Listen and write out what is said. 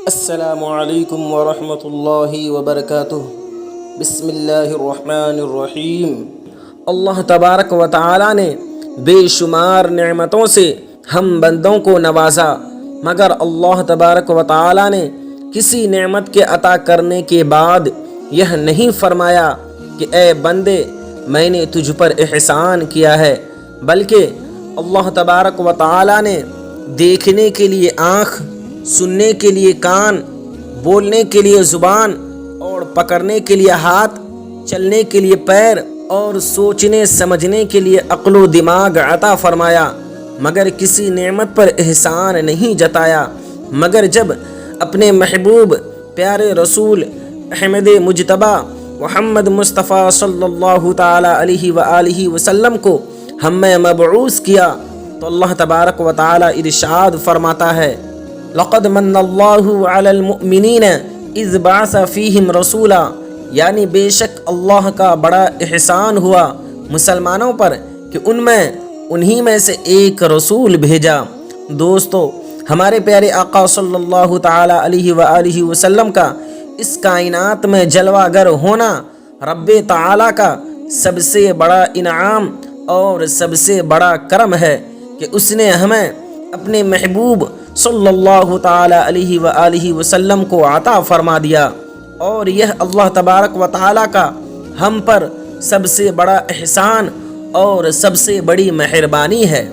السلام علیکم ورحمۃ اللہ وبرکاتہ۔ بسم اللہ الرحمن الرحیم۔ اللہ تبارک و تعالی نے بے شمار نعمتوں سے ہم بندوں کو نوازا، مگر اللہ تبارک و تعالی نے کسی نعمت کے عطا کرنے کے بعد یہ نہیں فرمایا کہ اے بندے میں نے تجھ پر احسان کیا ہے، بلکہ اللہ تبارک و تعالی نے دیکھنے کے لیے آنکھ، سننے کے لیے کان، بولنے کے لیے زبان اور پکڑنے کے لیے ہاتھ، چلنے کے لیے پیر اور سوچنے سمجھنے کے لیے عقل و دماغ عطا فرمایا، مگر کسی نعمت پر احسان نہیں جتایا مگر جب اپنے محبوب پیارے رسول احمد مجتبی محمد مصطفیٰ صلی اللہ تعالی علیہ وآلہ وسلم کو ہم میں مبعوث کیا تو اللہ تبارک و تعالی ارشاد فرماتا ہے، لقد من اللہ علی المؤمنین اذ بعث فیہم رسولا، یعنی بے شک اللہ کا بڑا احسان ہوا مسلمانوں پر کہ انہی میں سے ایک رسول بھیجا۔ دوستو، ہمارے پیارے آقا صلی اللہ تعالی علیہ وآلہ وسلم کا اس کائنات میں جلوہ گر ہونا رب تعالی کا سب سے بڑا انعام اور سب سے بڑا کرم ہے کہ اس نے ہمیں اپنے محبوب صلی اللہ تعالی علیہ وآلہ وسلم کو عطا فرما دیا، اور یہ اللہ تبارک و تعالی کا ہم پر سب سے بڑا احسان اور سب سے بڑی مہربانی ہے۔